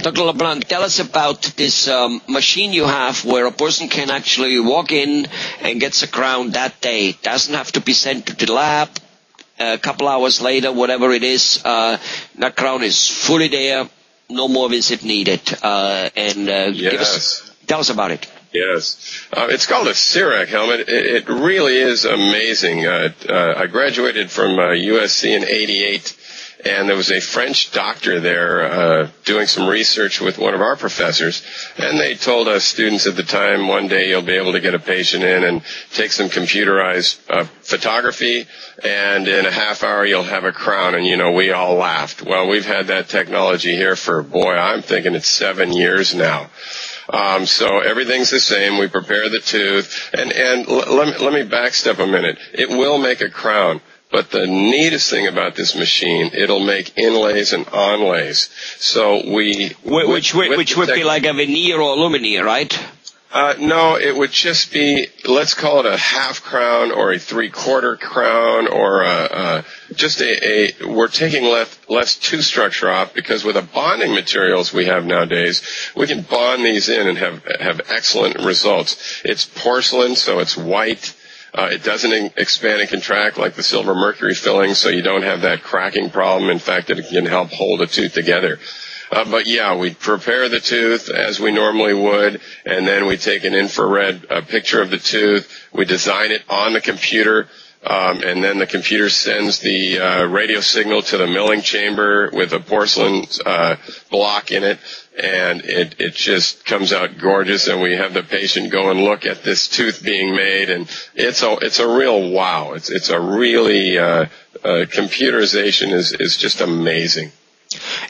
Dr. LeBlanc, tell us about this machine you have where a person can actually walk in and gets a crown that day. Doesn't have to be sent to the lab. A couple hours later, whatever it is, that crown is fully there. No more visit needed. Yes. Tell us about it. Yes. It's called a Cerec helmet. It really is amazing. I graduated from USC in '88, and there was a French doctor there doing some research with one of our professors, and they told us students at the time, one day you'll be able to get a patient in and take some computerized photography, and in a half hour you'll have a crown, and, we all laughed. Well, we've had that technology here for, I'm thinking it's 7 years now. So everything's the same. We prepare the tooth, and let me backstep a minute. It will make a crown, but the neatest thing about this machine, it'll make inlays and onlays. So which would be like a veneer or lumineer, right? No, it would just be, let's call it a half crown or a 3/4 crown, or we're taking less tooth structure off, because with the bonding materials we have nowadays, we can bond these in and have excellent results. It's porcelain, so it's white. It doesn't expand and contract like the silver mercury filling, so you don't have that cracking problem. In fact, it can help hold a tooth together. But yeah, we prepare the tooth as we normally would, and then we take an infrared picture of the tooth. We design it on the computer, and then the computer sends the radio signal to the milling chamber with a porcelain block in it, and it just comes out gorgeous. And we have the patient go and look at this tooth being made, and it's a real wow. It's a really computerization is just amazing.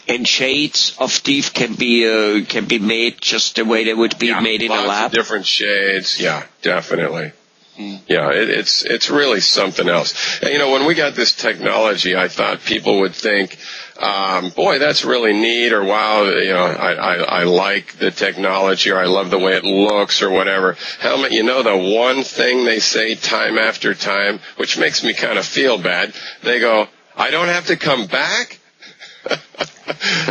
And shades of teeth can be made just the way they would be made in a lab. Lots of different shades. Yeah, definitely. Yeah, it's really something else. And, when we got this technology, I thought people would think, boy, that's really neat, or wow, I like the technology, or I love the way it looks, or whatever. Helmet, the one thing they say time after time, which makes me kind of feel bad, they go, I don't have to come back?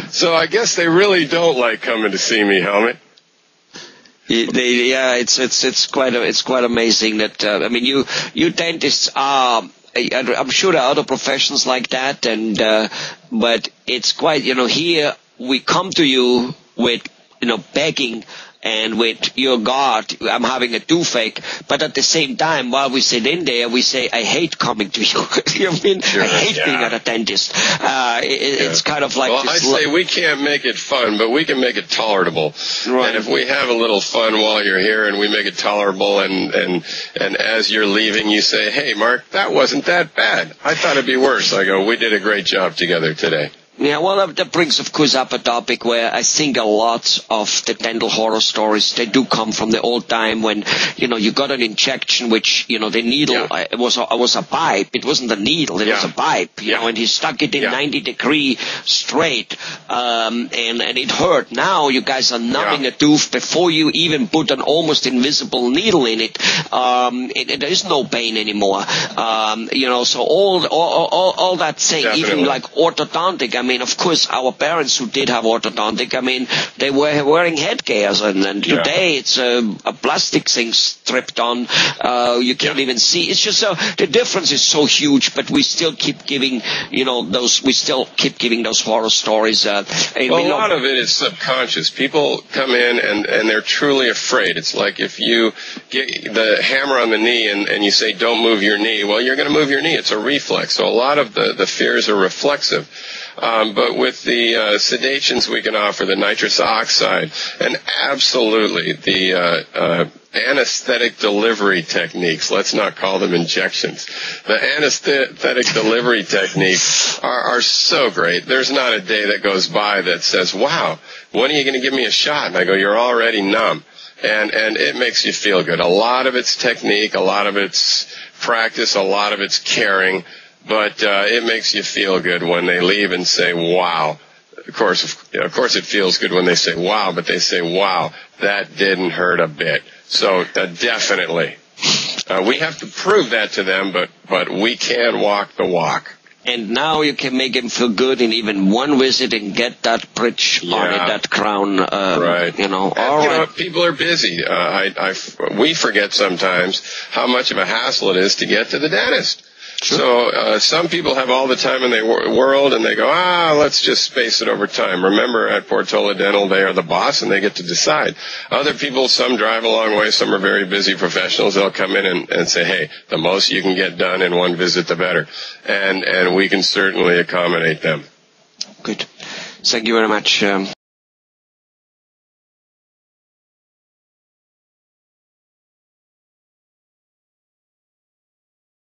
So I guess they really don't like coming to see me, Helmet. It's quite amazing that you dentists are. I'm sure there are other professions like that, but it's quite, here we come to you with, begging and with, your God, I'm having a toothache, but at the same time, while we sit in there, we say, I hate coming to you. I hate being at a dentist. It's kind of like I say we can't make it fun, but we can make it tolerable. Right. And if we have a little fun while you're here and we make it tolerable, and as you're leaving, you say, hey, Mark, that wasn't that bad. I thought it'd be worse. I go, we did a great job together today. Yeah, well, that brings, of course, up a topic where I think a lot of the dental horror stories, they do come from the old time when, you got an injection, which, the needle, it was a pipe. It wasn't a needle, it was a pipe, and he stuck it in 90-degree straight, and it hurt. Now you guys are numbing a tooth before you even put an almost invisible needle in it. There is no pain anymore. So all that thing, definitely. Even like orthodontic, of course, our parents who did have orthodontic, they were wearing headgears, and today it's a plastic thing stripped on. You can't even see. It's just the difference is so huge, but we still keep giving, those horror stories. A lot of it is subconscious. People come in and they're truly afraid. It's like if you get the hammer on the knee and you say, don't move your knee, well, you're going to move your knee. It's a reflex. So a lot of the fears are reflexive. But with the sedations we can offer, the nitrous oxide, and absolutely the anesthetic delivery techniques, let's not call them injections. The anesthetic delivery techniques are so great. There's not a day that goes by that says, wow, when are you going to give me a shot? And I go, you're already numb. And it makes you feel good. A lot of it's technique, a lot of it's practice, a lot of it's caring. But it makes you feel good when they leave and say, wow. Of course, it feels good when they say, wow, but they say, wow, that didn't hurt a bit. So definitely. We have to prove that to them, but we can walk the walk. And now you can make him feel good in even one visit and get that bridge on it, that crown. Right. You know, people are busy. We forget sometimes how much of a hassle it is to get to the dentist. Sure. So some people have all the time in the world, and they go, let's just space it over time. Remember, at Portola Dental, they are the boss, and they get to decide. Other people, some drive a long way, some are very busy professionals. They'll come in and say, hey, the most you can get done in one visit, the better. And we can certainly accommodate them. Good. Thank you very much.